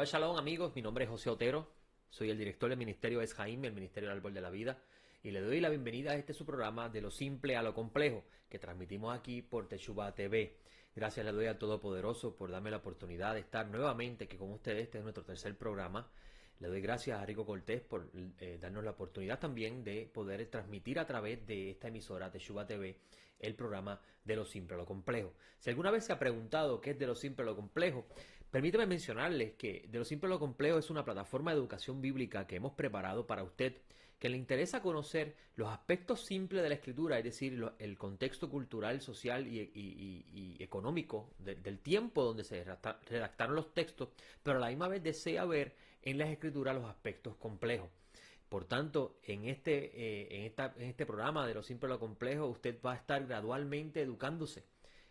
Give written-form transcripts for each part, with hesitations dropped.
Shabbat Shalom, amigos, mi nombre es José Otero, soy el director del Ministerio Es Jaime, el Ministerio del Árbol de la Vida, y le doy la bienvenida a este su programa de lo simple a lo complejo que transmitimos aquí por Teshuvah TV. Gracias le doy al Todopoderoso por darme la oportunidad de estar nuevamente aquí con ustedes. Este es nuestro tercer programa. Le doy gracias a Rico Cortés por darnos la oportunidad también de poder transmitir a través de esta emisora Teshuvah TV el programa de lo simple a lo complejo. Si alguna vez se ha preguntado qué es de lo simple a lo complejo, permítame mencionarles que de lo simple a lo complejo es una plataforma de educación bíblica que hemos preparado para usted que le interesa conocer los aspectos simples de la escritura, es decir, el contexto cultural, social y económico del tiempo donde se redactaron los textos, pero a la misma vez desea ver en las escrituras los aspectos complejos. Por tanto, en este programa de lo simple a lo complejo, usted va a estar gradualmente educándose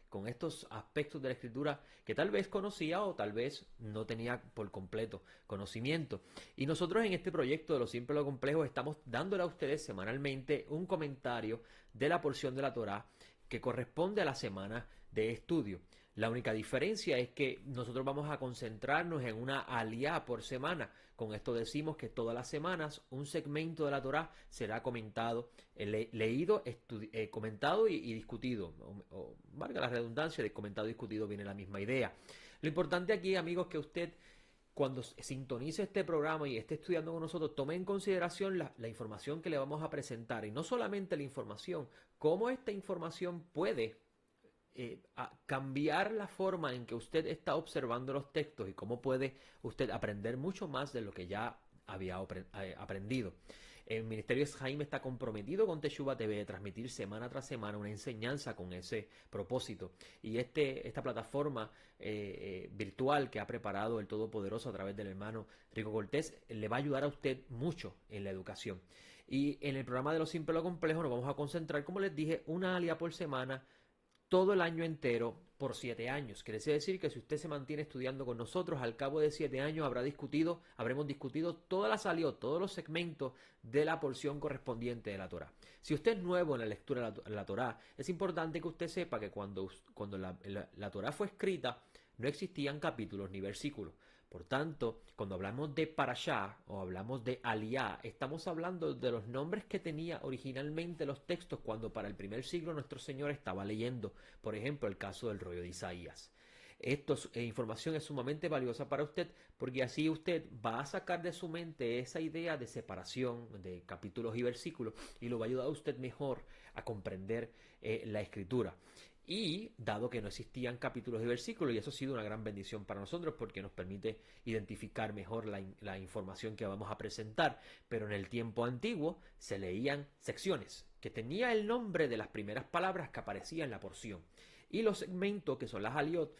con estos aspectos de la escritura que tal vez conocía o tal vez no tenía por completo conocimiento. Y nosotros en este proyecto de lo simple a lo complejo estamos dándole a ustedes semanalmente un comentario de la porción de la Torá que corresponde a la semana de estudio. La única diferencia es que nosotros vamos a concentrarnos en una aliyá por semana. Con esto decimos que todas las semanas un segmento de la Torá será comentado, leído, comentado y discutido. O valga la redundancia, de comentado y discutido viene la misma idea. Lo importante aquí, amigos, que usted cuando sintonice este programa y esté estudiando con nosotros, tome en consideración la información que le vamos a presentar. Y no solamente la información, cómo esta información puede cambiar la forma en que usted está observando los textos y cómo puede usted aprender mucho más de lo que ya había aprendido. El Ministerio Es Jaime está comprometido con Teshuvah TV de transmitir semana tras semana una enseñanza con ese propósito. Y esta plataforma virtual que ha preparado el Todopoderoso a través del hermano Rico Cortés le va a ayudar a usted mucho en la educación. Y en el programa de lo simple a lo complejo nos vamos a concentrar, como les dije, una aliyá por semana, todo el año entero por 7 años. Quiere decir que si usted se mantiene estudiando con nosotros, al cabo de 7 años habremos discutido todas las aliyot, todos los segmentos de la porción correspondiente de la Torá. Si usted es nuevo en la lectura de la Torá, es importante que usted sepa que cuando la Torá fue escrita, no existían capítulos ni versículos. Por tanto, cuando hablamos de parashá o hablamos de aliyá, estamos hablando de los nombres que tenía originalmente los textos cuando para el primer siglo nuestro Señor estaba leyendo, por ejemplo, el caso del rollo de Isaías. Esta información es sumamente valiosa para usted porque así usted va a sacar de su mente esa idea de separación de capítulos y versículos y lo va a ayudar a usted mejor a comprender la escritura. Y dado que no existían capítulos y versículos, y eso ha sido una gran bendición para nosotros porque nos permite identificar mejor la información que vamos a presentar. Pero en el tiempo antiguo se leían secciones que tenía el nombre de las primeras palabras que aparecían en la porción. Y los segmentos, que son las aliyot,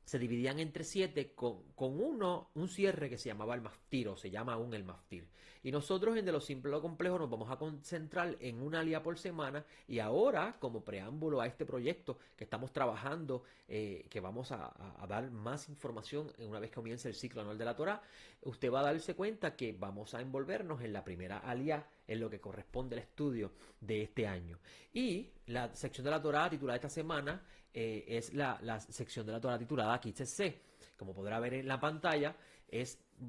se dividían entre 7 con un cierre que se llamaba el maftir, o se llama aún el maftir. Y nosotros en de lo simple a lo complejo nos vamos a concentrar en una aliyá por semana. Y ahora, como preámbulo a este proyecto que estamos trabajando, que vamos a dar más información una vez que comience el ciclo anual de la Torá, usted va a darse cuenta que vamos a envolvernos en la primera aliyá, en lo que corresponde al estudio de este año. Y la sección de la Torá titulada esta semana es la sección de la Torá titulada Kitzesé. Como podrá ver en la pantalla,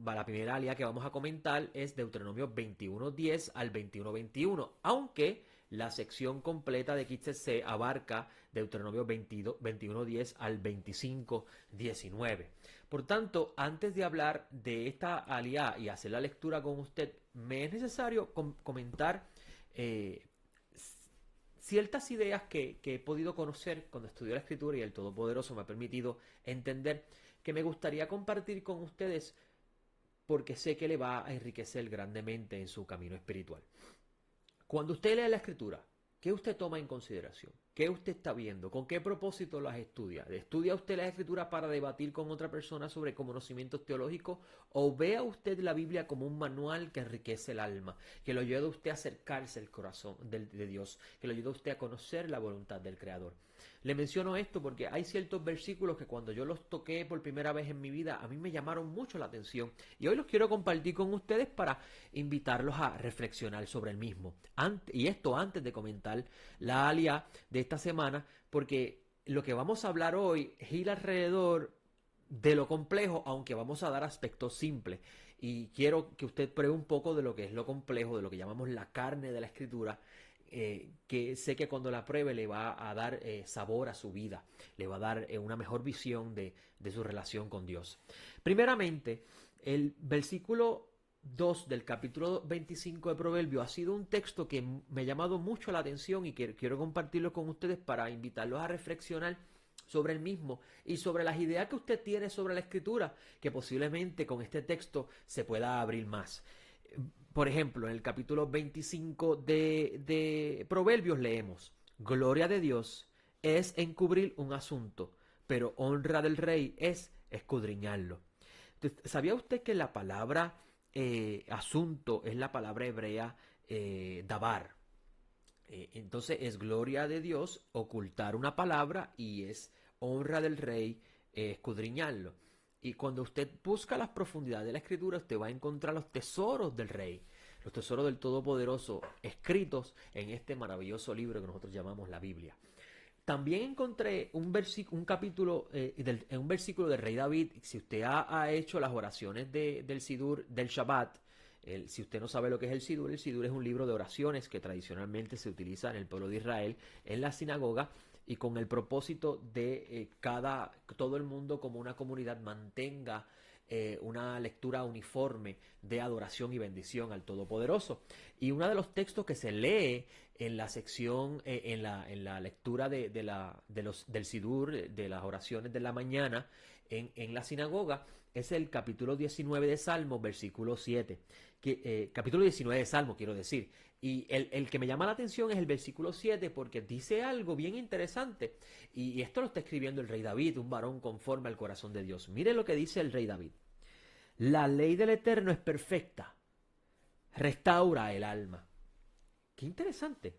la primera aliyá que vamos a comentar es Deuteronomio 21:10 al 21:21, aunque la sección completa de Kitzesé abarca Deuteronomio 21:10 al 25:19. Por tanto, antes de hablar de esta aliyá y hacer la lectura con usted, me es necesario comentar ciertas ideas que he podido conocer cuando estudié la escritura y el Todopoderoso me ha permitido entender que me gustaría compartir con ustedes porque sé que le va a enriquecer grandemente en su camino espiritual. Cuando usted lee la escritura, ¿qué usted toma en consideración? ¿Qué usted está viendo? ¿Con qué propósito las estudia? ¿Estudia usted la escritura para debatir con otra persona sobre conocimientos teológicos? ¿O vea usted la Biblia como un manual que enriquece el alma? Que lo ayuda a usted a acercarse al corazón de Dios. Que lo ayuda a usted a conocer la voluntad del Creador. Le menciono esto porque hay ciertos versículos que cuando yo los toqué por primera vez en mi vida, a mí me llamaron mucho la atención. Y hoy los quiero compartir con ustedes para invitarlos a reflexionar sobre el mismo. Y esto antes de comentar la aliyá de esta semana, porque lo que vamos a hablar hoy gira alrededor de lo complejo, aunque vamos a dar aspectos simples. Y quiero que usted pruebe un poco de lo que es lo complejo, de lo que llamamos la carne de la Escritura, que sé que cuando la pruebe le va a dar sabor a su vida, le va a dar una mejor visión de su relación con Dios. Primeramente, el versículo 2 del capítulo 25 de Proverbios ha sido un texto que me ha llamado mucho la atención y que quiero compartirlo con ustedes para invitarlos a reflexionar sobre el mismo y sobre las ideas que usted tiene sobre la Escritura, que posiblemente con este texto se pueda abrir más. Por ejemplo, en el capítulo 25 de Proverbios leemos: Gloria de Dios es encubrir un asunto, pero honra del rey es escudriñarlo. Entonces, ¿sabía usted que la palabra asunto es la palabra hebrea dabar? Entonces es gloria de Dios ocultar una palabra y es honra del rey escudriñarlo. Y cuando usted busca las profundidades de la Escritura, usted va a encontrar los tesoros del rey, los tesoros del Todopoderoso escritos en este maravilloso libro que nosotros llamamos la Biblia. También encontré un capítulo, un versículo del rey David. Si usted ha hecho las oraciones del Sidur, del Shabbat, si usted no sabe lo que es el Sidur es un libro de oraciones que tradicionalmente se utiliza en el pueblo de Israel, en la sinagoga, y con el propósito de todo el mundo como una comunidad mantenga una lectura uniforme de adoración y bendición al Todopoderoso. Y uno de los textos que se lee en la sección, en la lectura del Sidur, de las oraciones de la mañana en la sinagoga, es el capítulo 19 de Salmo, versículo 7. Capítulo 19 de Salmo, quiero decir. Y el que me llama la atención es el versículo 7, porque dice algo bien interesante. Y esto lo está escribiendo el rey David, un varón conforme al corazón de Dios. Mire lo que dice el rey David. La ley del Eterno es perfecta, restaura el alma. Qué interesante.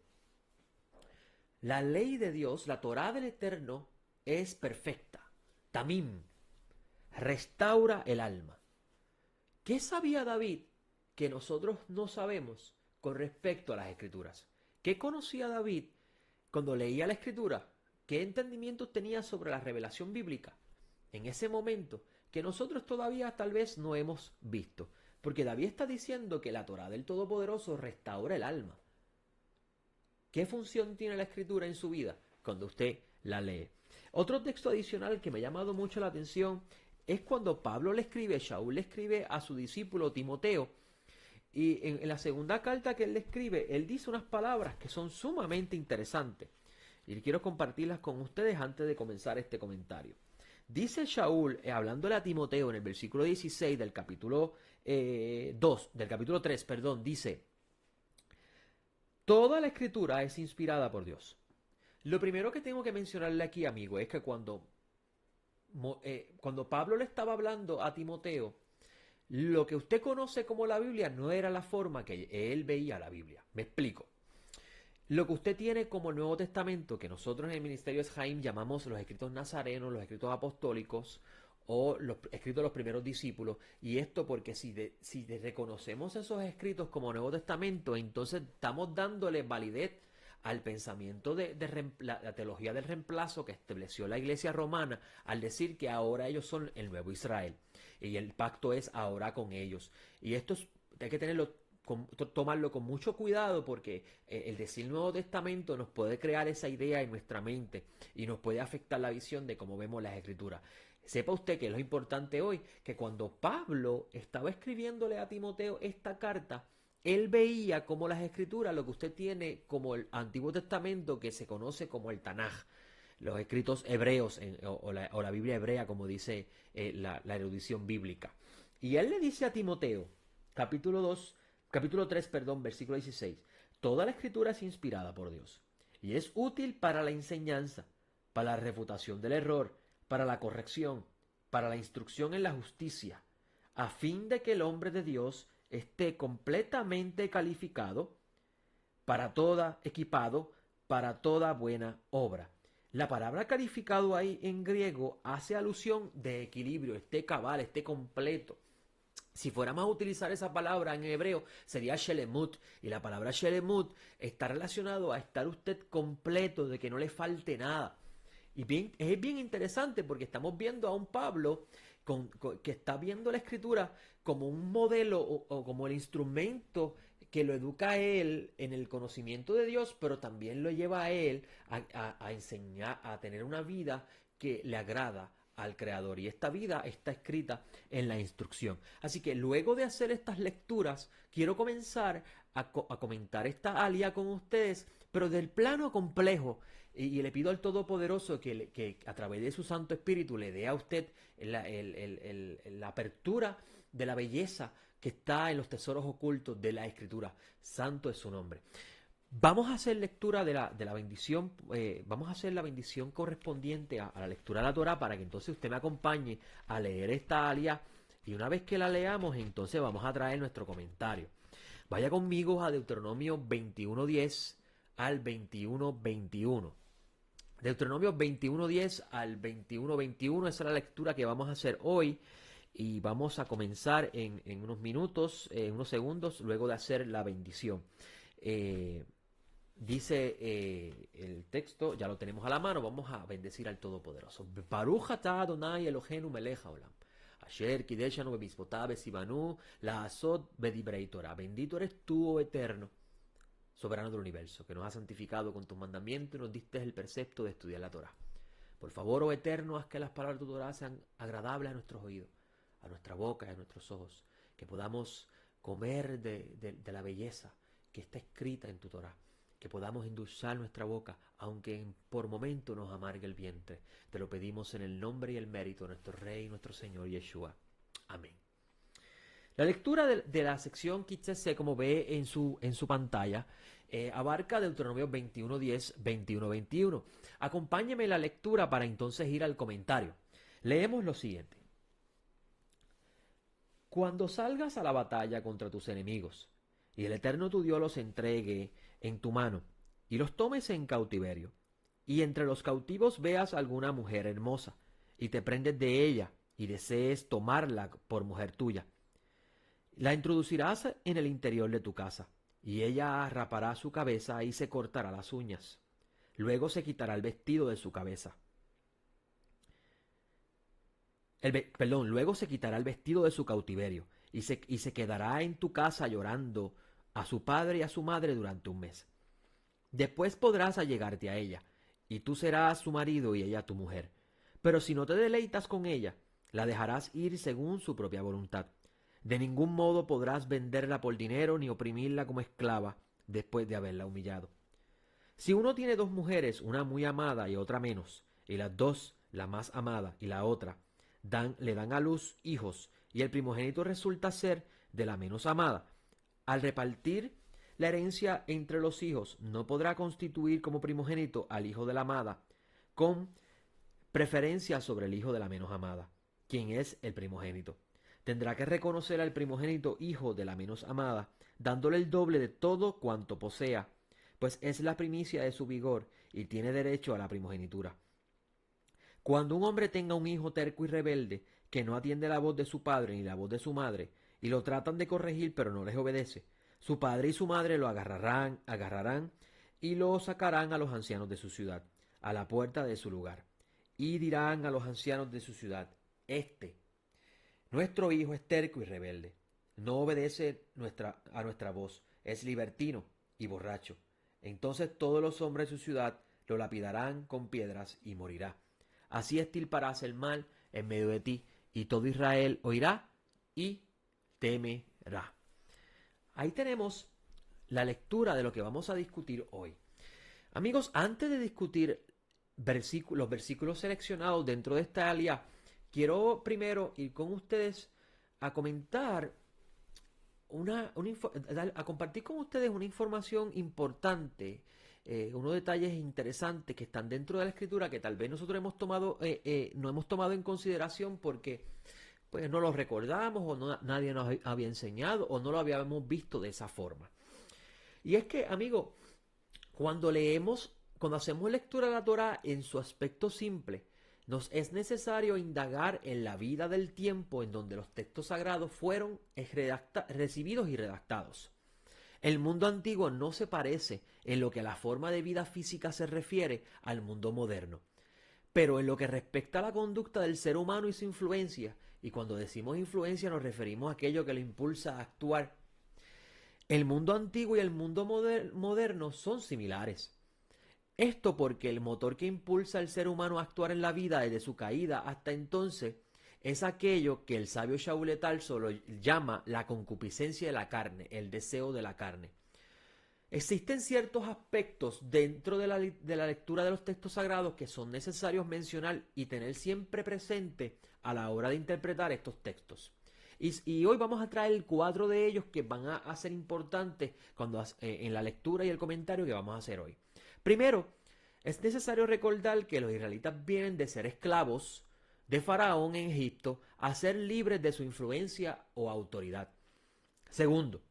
La ley de Dios, la Torá del Eterno, es perfecta. Tamim, restaura el alma. ¿Qué sabía David que nosotros no sabemos con respecto a las Escrituras? ¿Qué conocía David cuando leía la Escritura? ¿Qué entendimiento tenía sobre la revelación bíblica en ese momento que nosotros todavía tal vez no hemos visto? Porque David está diciendo que la Torá del Todopoderoso restaura el alma. ¿Qué función tiene la Escritura en su vida cuando usted la lee? Otro texto adicional que me ha llamado mucho la atención es cuando Shaul le escribe a su discípulo Timoteo, y en la segunda carta que él le escribe, él dice unas palabras que son sumamente interesantes, y quiero compartirlas con ustedes antes de comenzar este comentario. Dice Shaul, hablándole a Timoteo en el versículo 16 del capítulo 3, dice: toda la Escritura es inspirada por Dios. Lo primero que tengo que mencionarle aquí, amigo, es que cuando Pablo le estaba hablando a Timoteo, lo que usted conoce como la Biblia no era la forma que él veía la Biblia. Me explico. Lo que usted tiene como el Nuevo Testamento, que nosotros en el Ministerio Eshaim llamamos los escritos nazarenos, los escritos apostólicos o los escritos de los primeros discípulos, y esto porque si reconocemos esos escritos como Nuevo Testamento, entonces estamos dándole validez al pensamiento de la teología del reemplazo que estableció la Iglesia romana al decir que ahora ellos son el nuevo Israel y el pacto es ahora con ellos. Y esto hay que tomarlo con mucho cuidado, porque el decir Nuevo Testamento nos puede crear esa idea en nuestra mente y nos puede afectar la visión de cómo vemos las Escrituras. Sepa usted que es lo importante hoy, que cuando Pablo estaba escribiéndole a Timoteo esta carta, él veía como las Escrituras, lo que usted tiene como el Antiguo Testamento, que se conoce como el Tanaj, los escritos hebreos o la Biblia hebrea, como dice la erudición bíblica. Y él le dice a Timoteo, capítulo 3, versículo 16, toda la Escritura es inspirada por Dios y es útil para la enseñanza, para la refutación del error, para la corrección, para la instrucción en la justicia, a fin de que el hombre de Dios esté completamente calificado equipado para toda buena obra. La palabra calificado ahí en griego hace alusión de equilibrio, esté cabal, esté completo. Si fuéramos a utilizar esa palabra en hebreo, sería shelemut. Y la palabra shelemut está relacionado a estar usted completo, de que no le falte nada. Es bien interesante porque estamos viendo a un Pablo que está viendo la escritura como un modelo o como el instrumento que lo educa a él en el conocimiento de Dios, pero también lo lleva a él a enseñar, a tener una vida que le agrada al Creador. Y esta vida está escrita en la instrucción. Así que luego de hacer estas lecturas, quiero comenzar a comentar esta alía con ustedes, pero del plano complejo. Y le pido al Todopoderoso que a través de su Santo Espíritu le dé a usted la apertura de la belleza que está en los tesoros ocultos de la Escritura. Santo es su nombre. Vamos a hacer lectura de la bendición, vamos a hacer la bendición correspondiente a la lectura de la Torah para que entonces usted me acompañe a leer esta alía y una vez que la leamos entonces vamos a traer nuestro comentario. Vaya conmigo a Deuteronomio 21:10 al 21:21. Deuteronomio 21:10 al 21:21, esa es la lectura que vamos a hacer hoy y vamos a comenzar en unos minutos, unos segundos, luego de hacer la bendición. Dice el texto, ya lo tenemos a la mano, vamos a bendecir al Todopoderoso. Baruch atah Adonai Eloheinu melech haolam, asher kideshanu bemitzvotav besibanu la'asot bedivrei Torah. Bendito eres tú, oh Eterno, soberano del universo, que nos has santificado con tus mandamientos y nos diste el precepto de estudiar la Torah. Por favor, oh Eterno, haz que las palabras de tu Torah sean agradables a nuestros oídos, a nuestra boca y a nuestros ojos, que podamos comer de la belleza que está escrita en tu Torah, que podamos endulzar nuestra boca, aunque por momento nos amargue el vientre. Te lo pedimos en el nombre y el mérito de nuestro Rey y nuestro Señor Yeshua. Amén. La lectura de la sección Kitzese, como ve en su pantalla, abarca Deuteronomio 21:10, 21:21. Acompáñeme en la lectura para entonces ir al comentario. Leemos lo siguiente. Cuando salgas a la batalla contra tus enemigos, y el Eterno tu Dios los entregue en tu mano, y los tomes en cautiverio, y entre los cautivos veas alguna mujer hermosa, y te prendes de ella, y desees tomarla por mujer tuya, la introducirás en el interior de tu casa, y ella rapará su cabeza y se cortará las uñas. Luego se quitará el vestido de su cabeza. Luego se quitará el vestido de su cautiverio, y se quedará en tu casa llorando a su padre y a su madre durante un mes. Después podrás allegarte a ella, y tú serás su marido y ella tu mujer. Pero si no te deleitas con ella, la dejarás ir según su propia voluntad. De ningún modo podrás venderla por dinero ni oprimirla como esclava después de haberla humillado. Si uno tiene dos mujeres, una muy amada y otra menos, y las dos, la más amada y la otra, le dan a luz hijos, y el primogénito resulta ser de la menos amada, al repartir la herencia entre los hijos, no podrá constituir como primogénito al hijo de la amada, con preferencia sobre el hijo de la menos amada, quien es el primogénito. Tendrá que reconocer al primogénito hijo de la menos amada, dándole el doble de todo cuanto posea, pues es la primicia de su vigor y tiene derecho a la primogenitura. Cuando un hombre tenga un hijo terco y rebelde, que no atiende la voz de su padre ni la voz de su madre, y lo tratan de corregir pero no les obedece, su padre y su madre lo agarrarán y lo sacarán a los ancianos de su ciudad, a la puerta de su lugar, y dirán a los ancianos de su ciudad: nuestro hijo es terco y rebelde, no obedece a nuestra voz, es libertino y borracho. Entonces todos los hombres de su ciudad lo lapidarán con piedras y morirá. Así extirparás el mal en medio de ti, y todo Israel oirá y temerá. Ahí tenemos la lectura de lo que vamos a discutir hoy. Amigos, antes de discutir los versículos seleccionados dentro de esta alía, quiero primero ir con ustedes a comentar a compartir con ustedes una información importante, unos detalles interesantes que están dentro de la escritura que tal vez nosotros no hemos tomado en consideración porque pues no lo recordamos o nadie nos había enseñado o no lo habíamos visto de esa forma. Y es que, amigo, cuando hacemos lectura de la Torah en su aspecto simple, nos es necesario indagar en la vida del tiempo en donde los textos sagrados fueron recibidos y redactados. El mundo antiguo no se parece en lo que a la forma de vida física se refiere al mundo moderno. Pero en lo que respecta a la conducta del ser humano y su influencia, y cuando decimos influencia nos referimos a aquello que lo impulsa a actuar, el mundo antiguo y el mundo moderno son similares. Esto porque el motor que impulsa al ser humano a actuar en la vida desde su caída hasta entonces es aquello que el sabio Shaul Tarso lo llama la concupiscencia de la carne, el deseo de la carne. Existen ciertos aspectos dentro de la lectura de los textos sagrados que son necesarios mencionar y tener siempre presente a la hora de interpretar estos textos. Y hoy vamos a traer 4 de ellos que van a ser importantes en la lectura y el comentario que vamos a hacer hoy. Primero, es necesario recordar que los israelitas vienen de ser esclavos de Faraón en Egipto a ser libres de su influencia o autoridad. Segundo,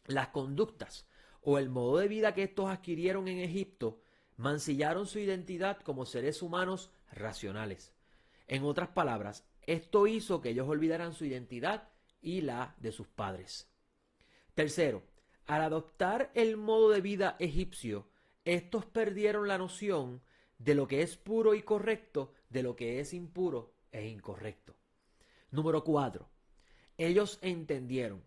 las conductas o el modo de vida que estos adquirieron en Egipto mancillaron su identidad como seres humanos racionales. En otras palabras, esto hizo que ellos olvidaran su identidad y la de sus padres. Tercero, al adoptar el modo de vida egipcio, estos perdieron la noción de lo que es puro y correcto, de lo que es impuro e incorrecto. Número 4. Ellos terminaron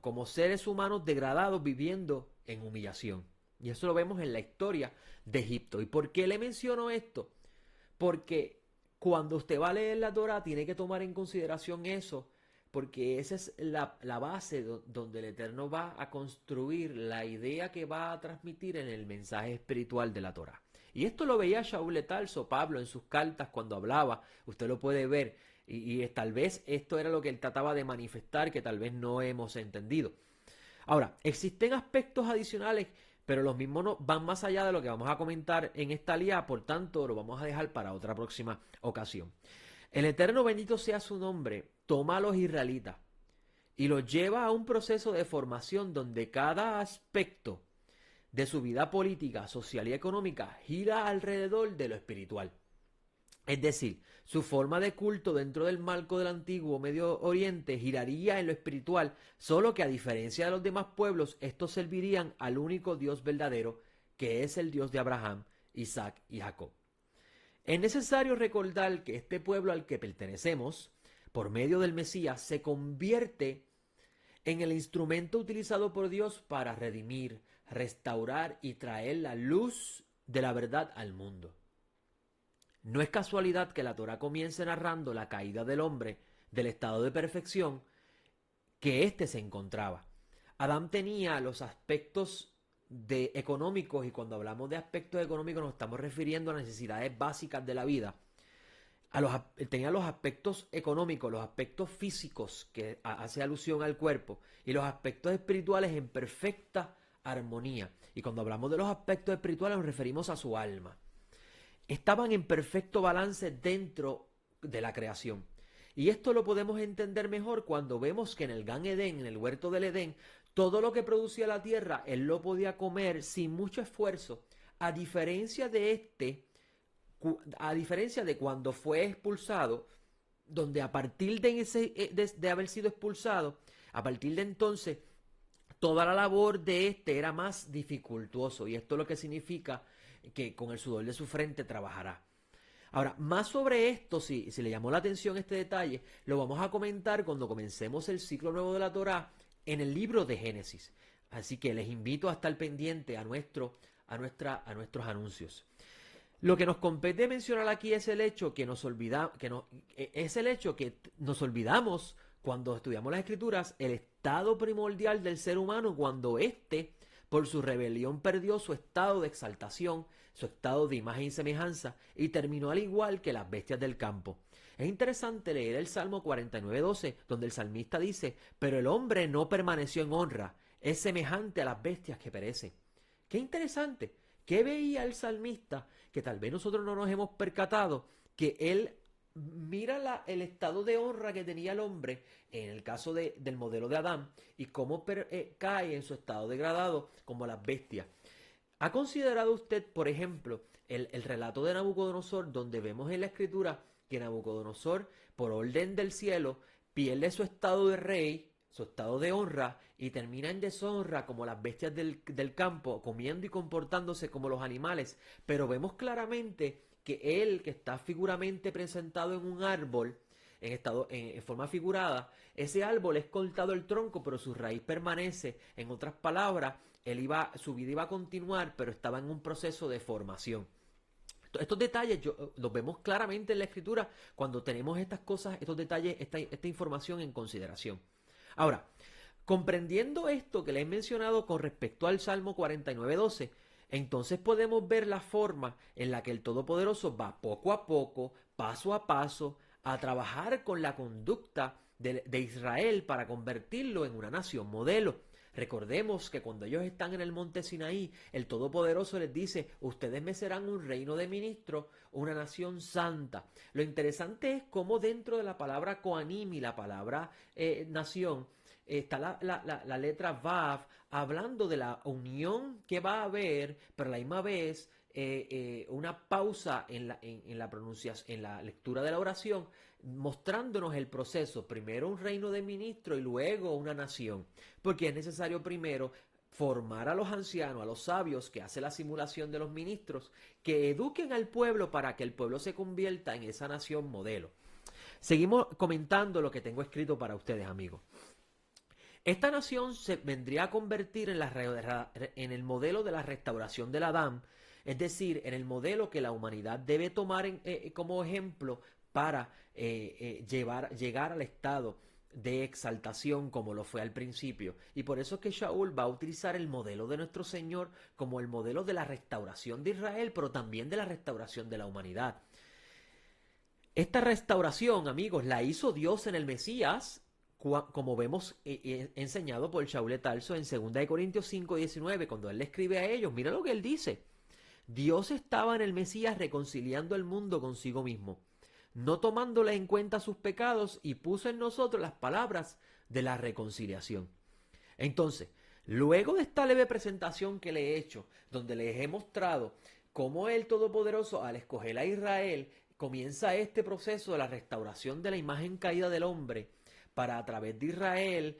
como seres humanos degradados viviendo en humillación. Y eso lo vemos en la historia de Egipto. ¿Y por qué le menciono esto? Porque cuando usted va a leer la Torá tiene que tomar en consideración eso, porque esa es la base donde el Eterno va a construir la idea que va a transmitir en el mensaje espiritual de la Torá. Y esto lo veía Shaul Tarso, Pablo, en sus cartas cuando hablaba, usted lo puede ver, y tal vez esto era lo que él trataba de manifestar, que tal vez no hemos entendido. Ahora, existen aspectos adicionales, pero los mismos no van más allá de lo que vamos a comentar en esta alía, por tanto lo vamos a dejar para otra próxima ocasión. El Eterno, bendito sea su nombre, toma a los israelitas y los lleva a un proceso de formación donde cada aspecto de su vida política, social y económica gira alrededor de lo espiritual. Es decir, su forma de culto dentro del marco del antiguo Medio Oriente giraría en lo espiritual, solo que a diferencia de los demás pueblos, estos servirían al único Dios verdadero, que es el Dios de Abraham, Isaac y Jacob. Es necesario recordar que este pueblo al que pertenecemos, por medio del Mesías, se convierte en el instrumento utilizado por Dios para redimir, restaurar y traer la luz de la verdad al mundo. No es casualidad que la Torá comience narrando la caída del hombre del estado de perfección que éste se encontraba. Adán tenía los aspectos económicos, y cuando hablamos de aspectos económicos nos estamos refiriendo a necesidades básicas de la vida. Tenía los aspectos económicos, los aspectos físicos que hace alusión al cuerpo, y los aspectos espirituales en perfecta armonía. Y cuando hablamos de los aspectos espirituales nos referimos a su alma. Estaban en perfecto balance dentro de la creación. Y esto lo podemos entender mejor cuando vemos que en el Gan Edén, en el huerto del Edén, todo lo que producía la tierra, él lo podía comer sin mucho esfuerzo, a diferencia de cuando fue expulsado, donde a partir de haber sido expulsado, a partir de entonces, toda la labor de era más dificultuoso. Y esto es lo que significa que con el sudor de su frente trabajará. Ahora, más sobre esto, si le llamó la atención este detalle, lo vamos a comentar cuando comencemos el ciclo nuevo de la Torá en el libro de Génesis. Así que les invito a estar pendiente a nuestros anuncios. Lo que nos compete mencionar aquí es el hecho que nos olvidamos cuando estudiamos las Escrituras, el estado primordial del ser humano cuando por su rebelión perdió su estado de exaltación, su estado de imagen y semejanza, y terminó al igual que las bestias del campo. Es interesante leer el Salmo 49:12, donde el salmista dice: pero el hombre no permaneció en honra, es semejante a las bestias que perecen. Qué interesante. ¿Qué veía el salmista? Que tal vez nosotros no nos hemos percatado, que él mira el estado de honra que tenía el hombre en el caso del modelo de Adán y cómo cae en su estado degradado como las bestias. ¿Ha considerado usted, por ejemplo, el relato de Nabucodonosor, donde vemos en la escritura que Nabucodonosor, por orden del cielo, pierde su estado de rey, su estado de honra, y termina en deshonra como las bestias del campo, comiendo y comportándose como los animales. Pero vemos claramente que él, que está figuramente presentado en un árbol, en forma figurada, ese árbol es cortado el tronco, pero su raíz permanece. En otras palabras, su vida iba a continuar, pero estaba en un proceso de formación. Estos detalles los vemos claramente en la escritura cuando tenemos estas cosas, estos detalles, esta información en consideración. Ahora, comprendiendo esto que le he mencionado con respecto al Salmo 49:12, entonces podemos ver la forma en la que el Todopoderoso va poco a poco, paso a paso, a trabajar con la conducta de Israel para convertirlo en una nación modelo. Recordemos que cuando ellos están en el monte Sinaí, el Todopoderoso les dice: ustedes me serán un reino de ministros, una nación santa. Lo interesante es cómo dentro de la palabra Kohanim y la palabra nación, está la letra Vav, hablando de la unión que va a haber, pero a la misma vez una pausa en la pronunciación, en la lectura de la oración, mostrándonos el proceso, primero un reino de ministros y luego una nación, porque es necesario primero formar a los ancianos, a los sabios que hacen la simulación de los ministros, que eduquen al pueblo para que el pueblo se convierta en esa nación modelo. Seguimos comentando lo que tengo escrito para ustedes, amigos. Esta nación se vendría a convertir en el modelo de la restauración del Adán, es decir, en el modelo que la humanidad debe tomar como ejemplo para llegar al estado de exaltación como lo fue al principio. Y por eso es que Shaul va a utilizar el modelo de nuestro Señor como el modelo de la restauración de Israel, pero también de la restauración de la humanidad. Esta restauración, amigos, la hizo Dios en el Mesías, como vemos enseñado por Shaul de Tarso en 2 Corintios 5:19, cuando él le escribe a ellos. Mira lo que él dice: Dios estaba en el Mesías reconciliando el mundo consigo mismo, no tomándole en cuenta sus pecados, y puso en nosotros las palabras de la reconciliación. Entonces, luego de esta leve presentación que le he hecho, donde les he mostrado cómo el Todopoderoso, al escoger a Israel, comienza este proceso de la restauración de la imagen caída del hombre, para a través de Israel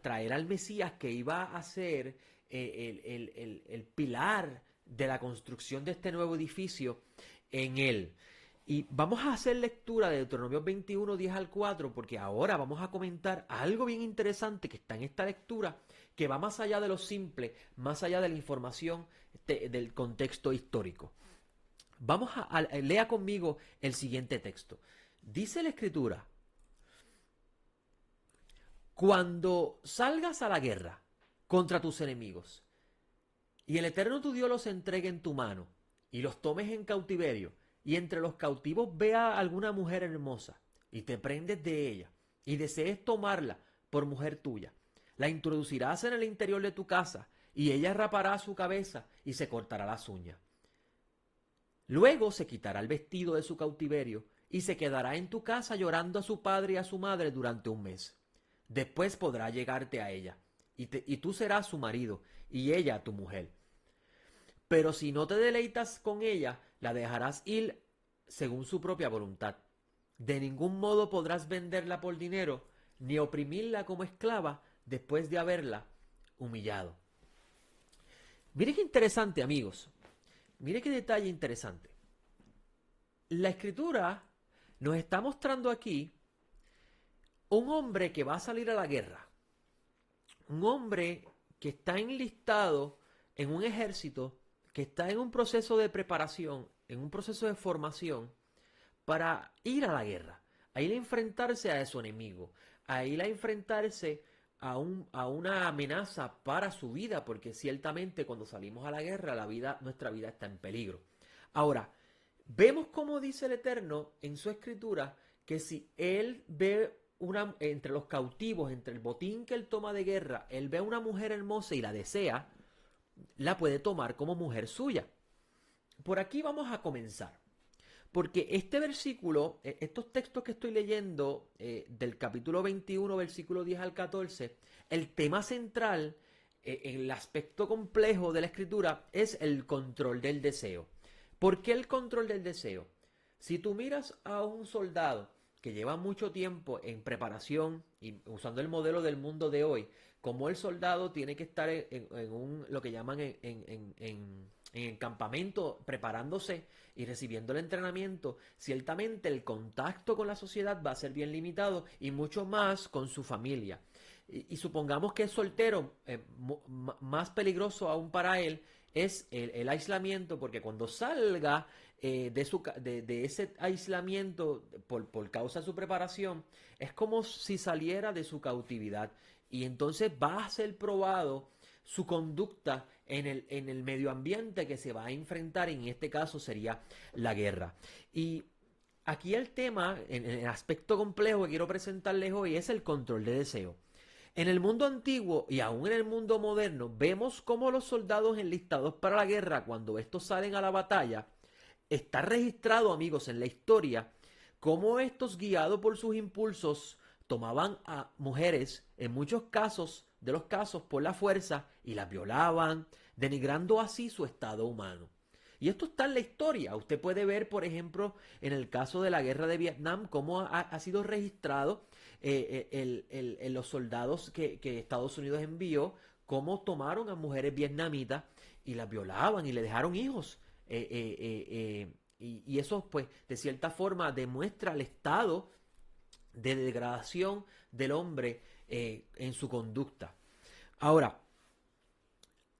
traer al Mesías, que iba a ser el pilar de la construcción de este nuevo edificio en él. Y vamos a hacer lectura de Deuteronomio 21:10-4, porque ahora vamos a comentar algo bien interesante que está en esta lectura, que va más allá de lo simple, más allá de la información del contexto histórico. Lea conmigo el siguiente texto. Dice la escritura: cuando salgas a la guerra contra tus enemigos, y el Eterno tu Dios los entregue en tu mano, y los tomes en cautiverio, y entre los cautivos vea alguna mujer hermosa, y te prendes de ella, y desees tomarla por mujer tuya, la introducirás en el interior de tu casa, y ella rapará su cabeza y se cortará las uñas. Luego se quitará el vestido de su cautiverio, y se quedará en tu casa llorando a su padre y a su madre durante un mes. Después podrá llegarte a ella, y tú serás su marido, y ella tu mujer. Pero si no te deleitas con ella, la dejarás ir según su propia voluntad. De ningún modo podrás venderla por dinero, ni oprimirla como esclava después de haberla humillado. Mire qué interesante, amigos. Mire qué detalle interesante. La escritura nos está mostrando aquí un hombre que va a salir a la guerra. Un hombre que está enlistado en un ejército, que está en un proceso de preparación, en un proceso de formación para ir a la guerra, a ir a enfrentarse a su enemigo, a ir a enfrentarse a una amenaza para su vida, porque ciertamente cuando salimos a la guerra, nuestra vida está en peligro. Ahora, vemos cómo dice el Eterno en su escritura que si él ve entre los cautivos, entre el botín que él toma de guerra, él ve a una mujer hermosa y la desea, la puede tomar como mujer suya. Por aquí vamos a comenzar, porque este versículo, estos textos que estoy leyendo del capítulo 21, versículo 10-14, el tema central, el aspecto complejo de la escritura es el control del deseo. ¿Por qué el control del deseo? Si tú miras a un soldado que lleva mucho tiempo en preparación y usando el modelo del mundo de hoy, como el soldado tiene que estar lo que llaman en el campamento preparándose y recibiendo el entrenamiento, ciertamente el contacto con la sociedad va a ser bien limitado y mucho más con su familia. Y supongamos que es soltero, más peligroso aún para él es el aislamiento, porque cuando salga de ese aislamiento por causa de su preparación, es como si saliera de su cautividad. Y entonces va a ser probado su conducta en el medio ambiente que se va a enfrentar, y en este caso sería la guerra. Y aquí el tema, en el aspecto complejo que quiero presentarles hoy, es el control de deseo. En el mundo antiguo y aún en el mundo moderno, vemos cómo los soldados enlistados para la guerra, cuando estos salen a la batalla, está registrado, amigos, en la historia, cómo estos, guiados por sus impulsos, tomaban a mujeres, en muchos casos, de los casos, por la fuerza y las violaban, denigrando así su estado humano. Y esto está en la historia. Usted puede ver, por ejemplo, en el caso de la guerra de Vietnam, cómo ha sido registrado los soldados que Estados Unidos envió, cómo tomaron a mujeres vietnamitas y las violaban y le dejaron hijos. Y eso, pues, de cierta forma demuestra el estado de degradación del hombre en su conducta. Ahora,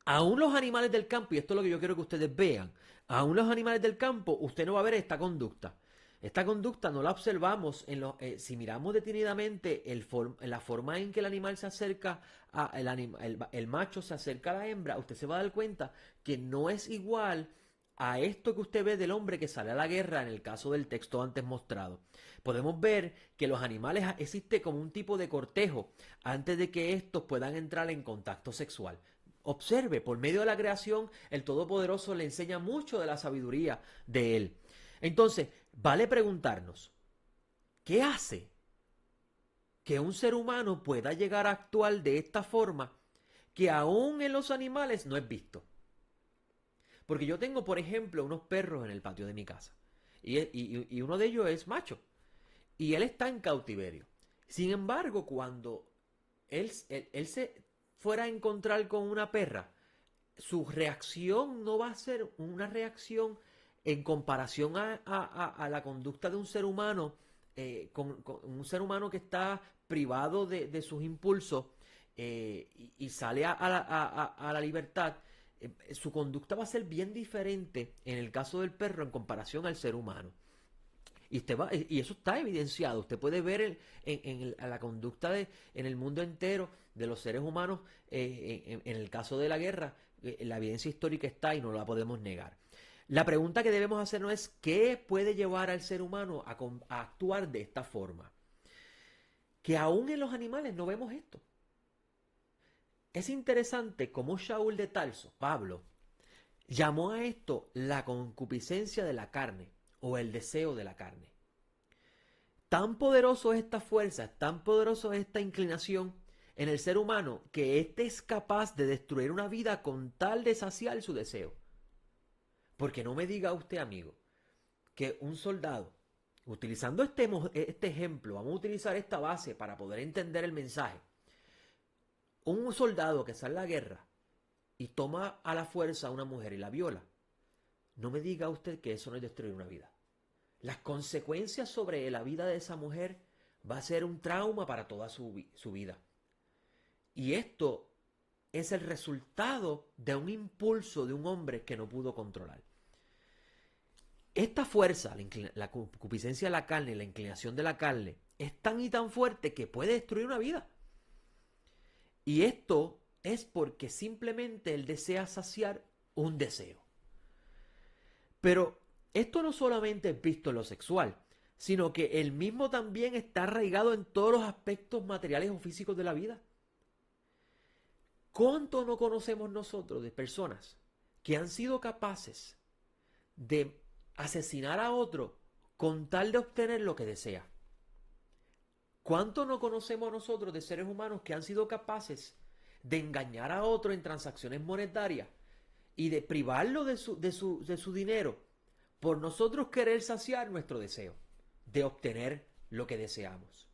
aún los animales del campo, y esto es lo que yo quiero que ustedes vean, aún los animales del campo, usted no va a ver esta conducta. Esta conducta no la observamos si miramos detenidamente la forma en que el animal se acerca, el macho se acerca a la hembra, usted se va a dar cuenta que no es igual a esto que usted ve del hombre que sale a la guerra en el caso del texto antes mostrado. Podemos ver que los animales existe como un tipo de cortejo antes de que estos puedan entrar en contacto sexual. Observe, por medio de la creación, el Todopoderoso le enseña mucho de la sabiduría de él. Entonces, vale preguntarnos, ¿qué hace que un ser humano pueda llegar a actuar de esta forma que aún en los animales no es visto? Porque yo tengo, por ejemplo, unos perros en el patio de mi casa. Y uno de ellos es macho. Y él está en cautiverio. Sin embargo, cuando él se fuera a encontrar con una perra, su reacción no va a ser una reacción en comparación a la conducta de un ser humano, con un ser humano que está privado de sus impulsos y sale a la libertad. Su conducta va a ser bien diferente en el caso del perro en comparación al ser humano. Y eso está evidenciado. Usted puede ver a la conducta en el mundo entero de los seres humanos, en el caso de la guerra, la evidencia histórica está y no la podemos negar. La pregunta que debemos hacernos es: ¿qué puede llevar al ser humano a actuar de esta forma? Que aún en los animales no vemos esto. Es interesante cómo Shaul de Tarso, Pablo, llamó a esto la concupiscencia de la carne o el deseo de la carne. Tan poderoso es esta fuerza, tan poderoso es esta inclinación en el ser humano, que éste es capaz de destruir una vida con tal de saciar su deseo. Porque no me diga usted, amigo, que un soldado, utilizando este ejemplo, vamos a utilizar esta base para poder entender el mensaje. Un soldado que sale a la guerra y toma a la fuerza a una mujer y la viola, no me diga usted que eso no es destruir una vida. Las consecuencias sobre la vida de esa mujer va a ser un trauma para toda su vida. Y esto es el resultado de un impulso de un hombre que no pudo controlar. Esta fuerza, la concupiscencia de la carne, la inclinación de la carne, es tan y tan fuerte que puede destruir una vida. Y esto es porque simplemente él desea saciar un deseo. Pero esto no solamente es visto en lo sexual, sino que el mismo también está arraigado en todos los aspectos materiales o físicos de la vida. ¿Cuánto no conocemos nosotros de personas que han sido capaces de asesinar a otro con tal de obtener lo que desea? ¿Cuánto no conocemos nosotros de seres humanos que han sido capaces de engañar a otro en transacciones monetarias y de privarlo de su dinero por nosotros querer saciar nuestro deseo de obtener lo que deseamos.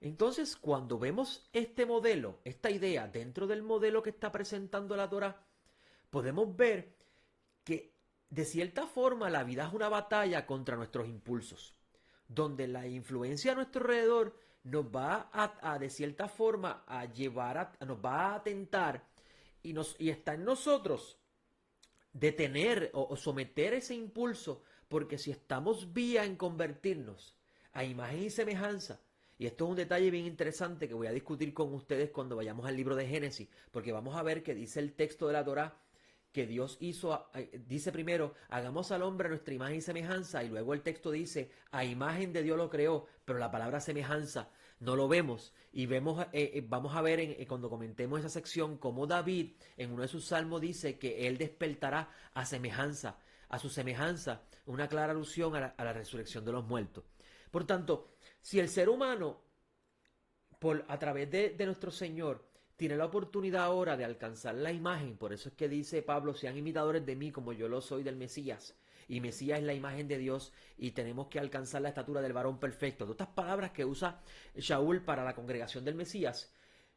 Entonces, cuando vemos este modelo, esta idea dentro del modelo que está presentando la Torá, podemos ver que de cierta forma la vida es una batalla contra nuestros impulsos, donde la influencia a nuestro alrededor nos va de cierta forma a llevar nos va a tentar y está en nosotros detener o someter ese impulso, porque si estamos vía en convertirnos a imagen y semejanza, y esto es un detalle bien interesante que voy a discutir con ustedes cuando vayamos al libro de Génesis, porque vamos a ver que dice el texto de la Torá que Dios dice primero, hagamos al hombre a nuestra imagen y semejanza, y luego el texto dice, a imagen de Dios lo creó, pero la palabra semejanza no lo vemos, y vamos a ver cuando comentemos esa sección, cómo David en uno de sus salmos dice que él despertará a su semejanza, una clara alusión a la resurrección de los muertos. Por tanto, si el ser humano, a través de nuestro Señor, tiene la oportunidad ahora de alcanzar la imagen, por eso es que dice Pablo, sean imitadores de mí como yo lo soy del Mesías, y Mesías es la imagen de Dios, y tenemos que alcanzar la estatura del varón perfecto. Todas estas palabras que usa Shaul para la congregación del Mesías,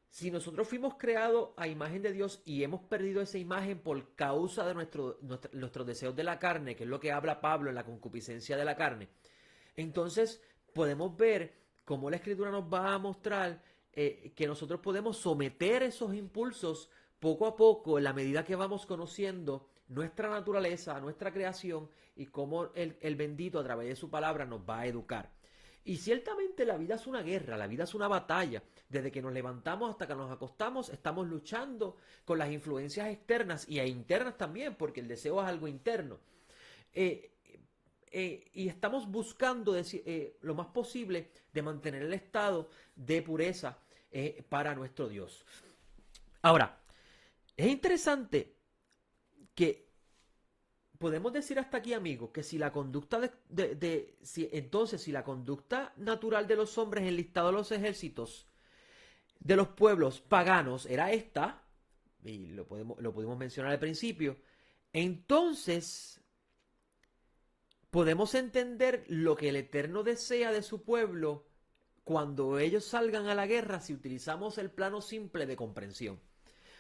si nosotros fuimos creados a imagen de Dios y hemos perdido esa imagen por causa de nuestros deseos de la carne, que es lo que habla Pablo en la concupiscencia de la carne, entonces podemos ver cómo la Escritura nos va a mostrar que nosotros podemos someter esos impulsos poco a poco en la medida que vamos conociendo nuestra naturaleza, nuestra creación, y cómo el bendito a través de su palabra nos va a educar. Y ciertamente la vida es una guerra, la vida es una batalla. Desde que nos levantamos hasta que nos acostamos estamos luchando con las influencias externas y internas también, porque el deseo es algo interno. Y estamos buscando lo más posible de mantener el estado de pureza para nuestro Dios. Ahora, es interesante que podemos decir hasta aquí, amigos, que si la conducta si la conducta natural de los hombres enlistados en los ejércitos de los pueblos paganos era esta, y lo pudimos mencionar al principio, entonces podemos entender lo que el Eterno desea de su pueblo cuando ellos salgan a la guerra si utilizamos el plano simple de comprensión.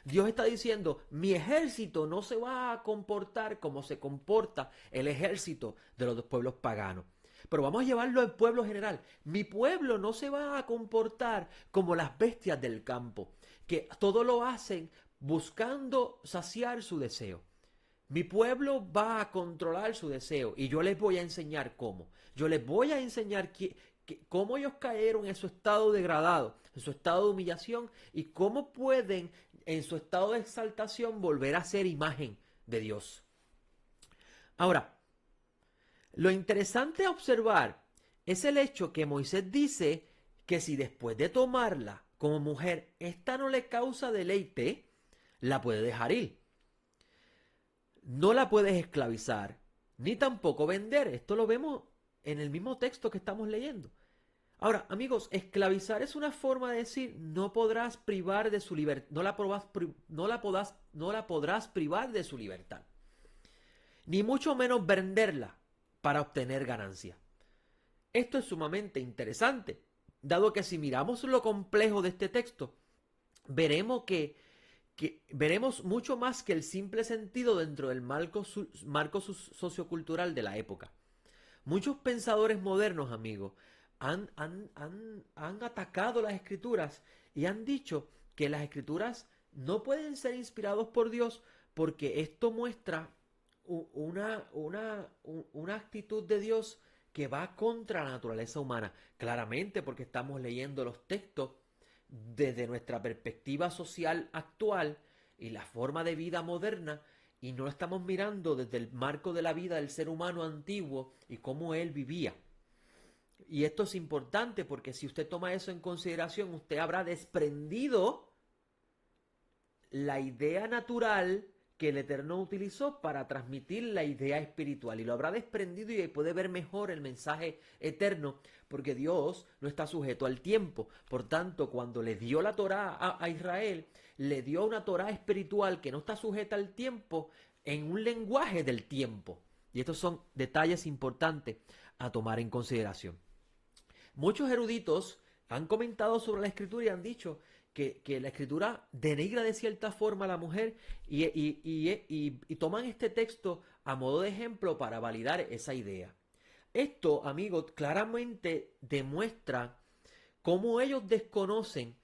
Dios está diciendo, mi ejército no se va a comportar como se comporta el ejército de los pueblos paganos. Pero vamos a llevarlo al pueblo general. Mi pueblo no se va a comportar como las bestias del campo, que todo lo hacen buscando saciar su deseo. Mi pueblo va a controlar su deseo y yo les voy a enseñar cómo. Yo les voy a enseñar cómo ellos cayeron en su estado degradado, en su estado de humillación, y cómo pueden en su estado de exaltación volver a ser imagen de Dios. Ahora, lo interesante a observar es el hecho que Moisés dice que si después de tomarla como mujer, esta no le causa deleite, la puede dejar ir. No la puedes esclavizar, ni tampoco vender. Esto lo vemos en el mismo texto que estamos leyendo. Ahora, amigos, esclavizar es una forma de decir no podrás privar de su libertad, no la podrás privar de su libertad, ni mucho menos venderla para obtener ganancia. Esto es sumamente interesante, dado que si miramos lo complejo de este texto, veremos veremos mucho más que el simple sentido dentro del marco sociocultural de la época. Muchos pensadores modernos, amigos, han atacado las escrituras y han dicho que las escrituras no pueden ser inspirados por Dios porque esto muestra una actitud de Dios que va contra la naturaleza humana. Claramente, porque estamos leyendo los textos desde nuestra perspectiva social actual y la forma de vida moderna, y no lo estamos mirando desde el marco de la vida del ser humano antiguo y cómo él vivía. Y esto es importante porque si usted toma eso en consideración, usted habrá desprendido la idea natural que el Eterno utilizó para transmitir la idea espiritual, y lo habrá desprendido y puede ver mejor el mensaje eterno, porque Dios no está sujeto al tiempo. Por tanto, cuando le dio la Torá a Israel, le dio una Torá espiritual que no está sujeta al tiempo, en un lenguaje del tiempo. Y estos son detalles importantes a tomar en consideración. Muchos eruditos han comentado sobre la escritura y han dicho que la escritura denigra de cierta forma a la mujer y toman este texto a modo de ejemplo para validar esa idea. Esto, amigos, claramente demuestra cómo ellos desconocen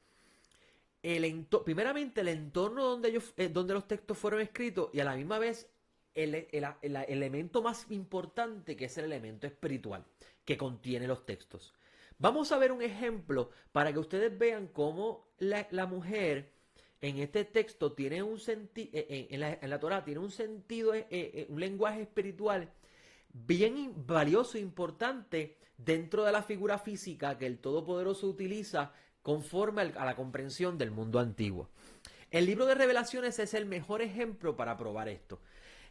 primeramente el entorno donde los textos fueron escritos y a la misma vez el elemento más importante, que es el elemento espiritual que contiene los textos. Vamos a ver un ejemplo para que ustedes vean cómo la mujer en este texto tiene un sentido, en la Torá tiene un sentido, un lenguaje espiritual bien valioso e importante dentro de la figura física que el Todopoderoso utiliza conforme a la comprensión del mundo antiguo. El libro de Revelaciones es el mejor ejemplo para probar esto.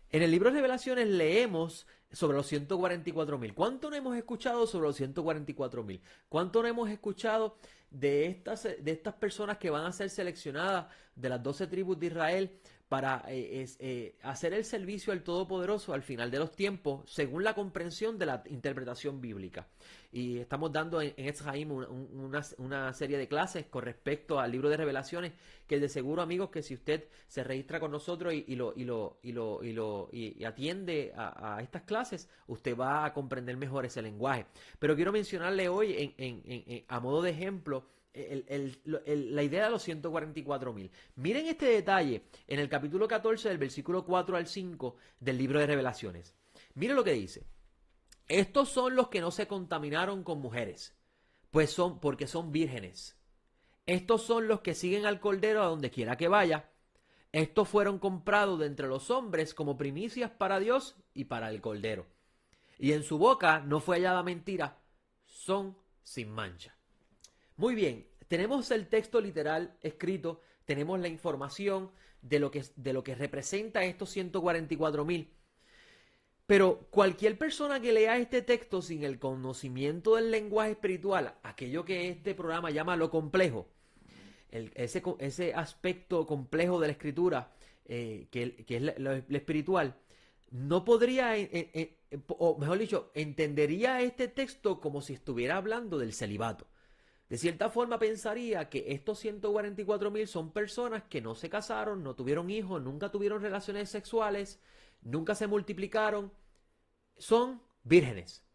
En el libro de Revelaciones leemos sobre los 144.000. ¿Cuánto no hemos escuchado sobre los 144.000? ¿Cuánto no hemos escuchado de estas personas que van a ser seleccionadas de las 12 tribus de Israel para hacer el servicio al Todopoderoso al final de los tiempos, según la comprensión de la interpretación bíblica? Y estamos dando en Etz Haim una serie de clases con respecto al libro de Revelaciones, que de seguro, amigos, que si usted se registra con nosotros y atiende a estas clases, usted va a comprender mejor ese lenguaje. Pero quiero mencionarle hoy a modo de ejemplo la idea de los 144.000. Miren este detalle en el capítulo 14 del versículo 4 al 5 del libro de Revelaciones. Miren lo que dice. Estos son los que no se contaminaron con mujeres, porque son vírgenes. Estos son los que siguen al Cordero a donde quiera que vaya. Estos fueron comprados de entre los hombres como primicias para Dios y para el Cordero. Y en su boca no fue hallada mentira. Son sin mancha. Muy bien, tenemos el texto literal escrito, tenemos la información de lo que representa estos 144.000. Pero cualquier persona que lea este texto sin el conocimiento del lenguaje espiritual, aquello que este programa llama lo complejo, ese aspecto complejo de la escritura, que es lo espiritual, no podría, o mejor dicho, entendería este texto como si estuviera hablando del celibato. De cierta forma pensaría que estos 144.000 son personas que no se casaron, no tuvieron hijos, nunca tuvieron relaciones sexuales, nunca se multiplicaron, son vírgenes.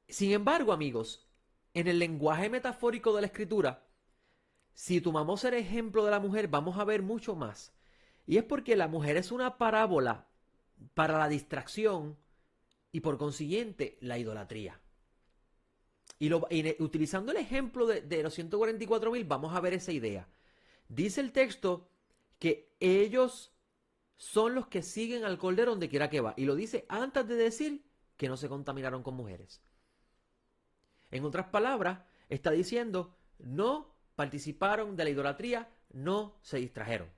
Sin embargo, amigos, en el lenguaje metafórico de la escritura, si tomamos el ejemplo de la mujer, vamos a ver mucho más. Y es porque la mujer es una parábola para la distracción y por consiguiente la idolatría. Y utilizando el ejemplo de los 144.000, vamos a ver esa idea. Dice el texto que ellos son los que siguen al Cordero donde quiera que va. Y lo dice antes de decir que no se contaminaron con mujeres. En otras palabras, está diciendo, no participaron de la idolatría, no se distrajeron.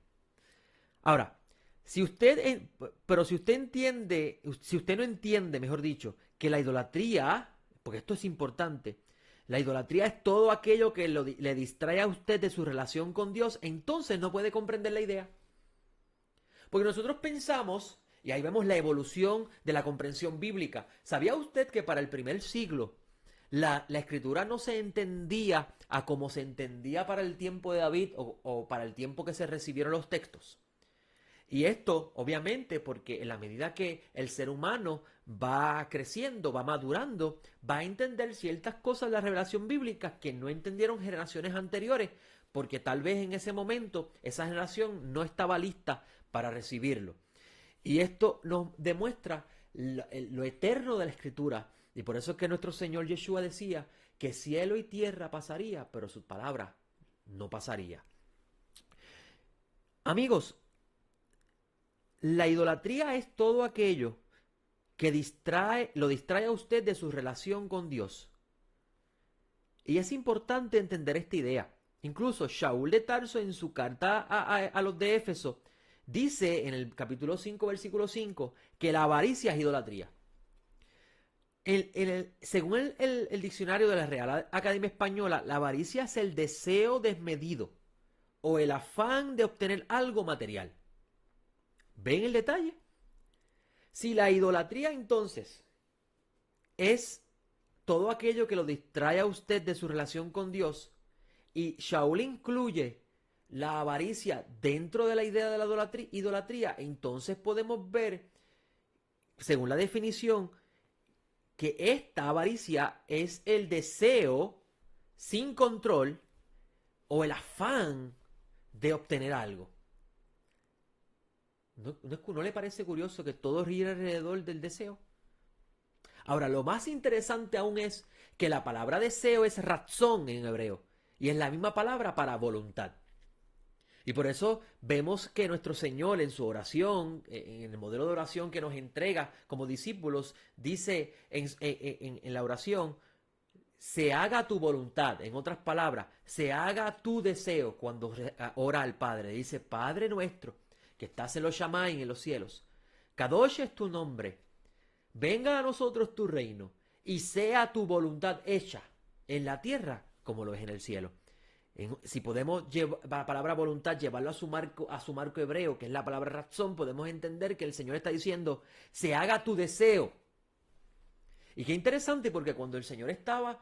Ahora, si usted no entiende, mejor dicho, que la idolatría, porque esto es importante, la idolatría es todo aquello que le distrae a usted de su relación con Dios, entonces no puede comprender la idea. Porque nosotros pensamos, y ahí vemos la evolución de la comprensión bíblica. ¿Sabía usted que para el primer siglo la escritura no se entendía a como se entendía para el tiempo de David o para el tiempo que se recibieron los textos? Y esto, obviamente, porque en la medida que el ser humano va creciendo, va madurando, va a entender ciertas cosas de la revelación bíblica que no entendieron generaciones anteriores, porque tal vez en ese momento esa generación no estaba lista para recibirlo. Y esto nos demuestra lo eterno de la escritura. Y por eso es que nuestro Señor Yeshua decía que cielo y tierra pasaría, pero su palabra no pasaría. Amigos, la idolatría es todo aquello que lo distrae a usted de su relación con Dios. Y es importante entender esta idea. Incluso Shaul de Tarso, en su carta a los de Éfeso, dice en el capítulo 5, versículo 5, que la avaricia es idolatría. Según el diccionario de la Real Academia Española, la avaricia es el deseo desmedido o el afán de obtener algo material. ¿Ven el detalle? Si la idolatría entonces es todo aquello que lo distrae a usted de su relación con Dios, y Shaul incluye la avaricia dentro de la idea de la idolatría, entonces podemos ver, según la definición, que esta avaricia es el deseo sin control o el afán de obtener algo. ¿No le parece curioso que todo gira alrededor del deseo? Ahora, lo más interesante aún es que la palabra deseo es ratzón en hebreo, y es la misma palabra para voluntad. Y por eso vemos que nuestro Señor en su oración, en el modelo de oración que nos entrega como discípulos, dice en la oración, se haga tu voluntad. En otras palabras, se haga tu deseo cuando ora al Padre. Dice, Padre nuestro, que estás en los Shamayim, en los cielos, Kadosh es tu nombre, venga a nosotros tu reino, y sea tu voluntad hecha en la tierra como lo es en el cielo. Si podemos la palabra voluntad llevarlo a su marco hebreo, que es la palabra razón, podemos entender que el Señor está diciendo, se haga tu deseo. Y qué interesante, porque cuando el Señor estaba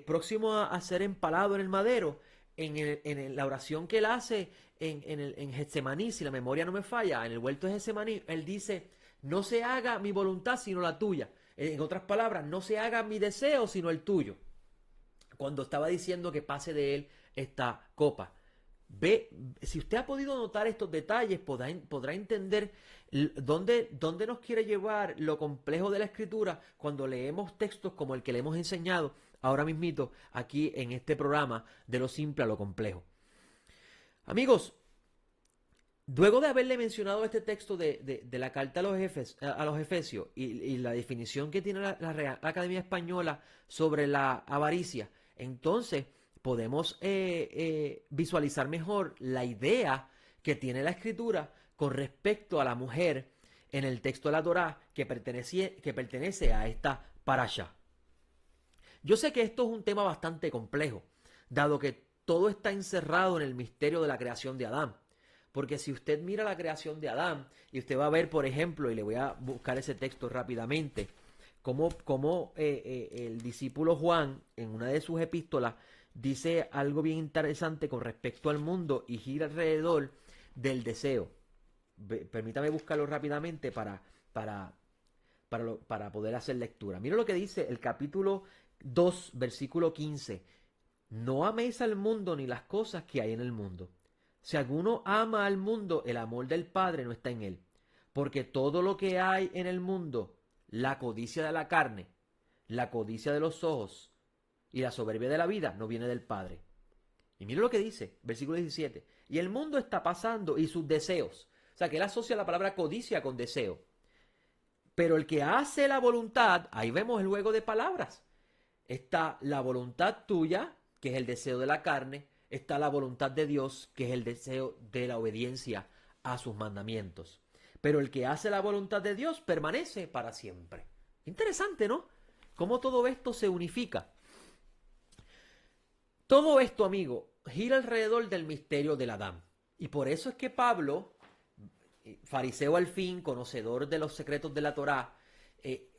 próximo a ser empalado en el madero, en la oración que él hace en Getsemaní, si la memoria no me falla, en el huerto de Getsemaní, él dice, no se haga mi voluntad sino la tuya. En otras palabras, no se haga mi deseo sino el tuyo. Cuando estaba diciendo que pase de él esta copa. Si usted ha podido notar estos detalles, podrá entender dónde nos quiere llevar lo complejo de la Escritura cuando leemos textos como el que le hemos enseñado ahora mismito aquí en este programa, de lo simple a lo complejo. Amigos, luego de haberle mencionado este texto de la carta a los Efesios y la definición que tiene la Real Academia Española sobre la avaricia, entonces podemos visualizar mejor la idea que tiene la Escritura con respecto a la mujer en el texto de la Torá que pertenece a esta parashá. Yo sé que esto es un tema bastante complejo, dado que todo está encerrado en el misterio de la creación de Adán. Porque si usted mira la creación de Adán, y usted va a ver, por ejemplo, y le voy a buscar ese texto rápidamente, cómo el discípulo Juan, en una de sus epístolas, dice algo bien interesante con respecto al mundo y gira alrededor del deseo. Permítame buscarlo rápidamente para poder hacer lectura. Mira lo que dice el capítulo 2, versículo 15. No améis al mundo ni las cosas que hay en el mundo. Si alguno ama al mundo, el amor del Padre no está en él. Porque todo lo que hay en el mundo, la codicia de la carne, la codicia de los ojos y la soberbia de la vida, no viene del Padre. Y mira lo que dice, versículo 17. Y el mundo está pasando y sus deseos. O sea, que él asocia la palabra codicia con deseo. Pero el que hace la voluntad, ahí vemos el juego de palabras. Está la voluntad tuya, que es el deseo de la carne. Está la voluntad de Dios, que es el deseo de la obediencia a sus mandamientos. Pero el que hace la voluntad de Dios permanece para siempre. Interesante, ¿no? Cómo todo esto se unifica. Todo esto, amigo, gira alrededor del misterio del Adán. Y por eso es que Pablo, fariseo al fin, conocedor de los secretos de la Torá,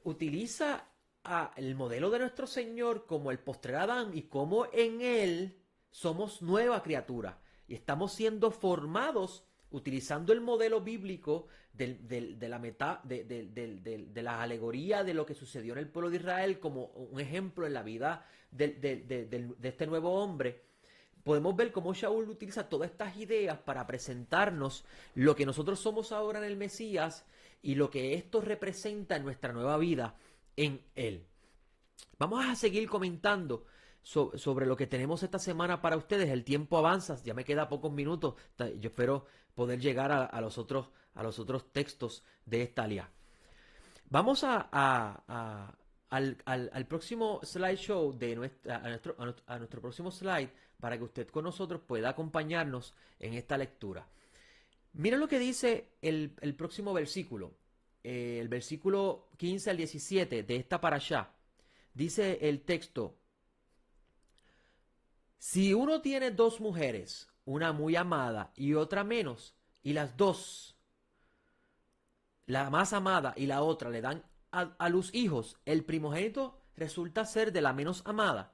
utiliza el modelo de nuestro Señor como el postrer Adán y cómo en él somos nueva criatura y estamos siendo formados utilizando el modelo bíblico de la alegoría de lo que sucedió en el pueblo de Israel como un ejemplo en la vida de este nuevo hombre. Podemos ver cómo Shaul utiliza todas estas ideas para presentarnos lo que nosotros somos ahora en el Mesías y lo que esto representa en nuestra nueva vida en él. Vamos a seguir comentando sobre lo que tenemos esta semana para ustedes. El tiempo avanza, ya me queda pocos minutos. Yo espero poder llegar a los otros textos de esta alía. Vamos al próximo slideshow a nuestro próximo slide para que usted con nosotros pueda acompañarnos en esta lectura. Miren lo que dice el próximo versículo, el versículo 15 al 17 de esta parashá. Dice el texto: si uno tiene dos mujeres, una muy amada y otra menos, y las dos, la más amada y la otra, le dan a luz hijos, el primogénito resulta ser de la menos amada,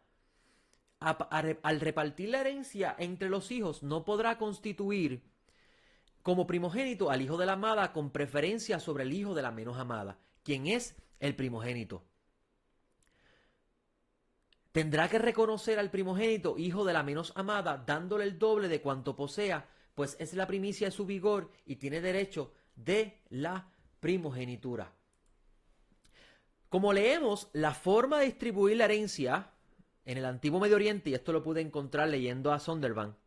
al repartir la herencia entre los hijos, no podrá constituir como primogénito al hijo de la amada con preferencia sobre el hijo de la menos amada, quien es el primogénito. Tendrá que reconocer al primogénito, hijo de la menos amada, dándole el doble de cuanto posea, pues es la primicia de su vigor y tiene derecho de la primogenitura. Como leemos, la forma de distribuir la herencia en el antiguo Medio Oriente, y esto lo pude encontrar leyendo a Zondervan,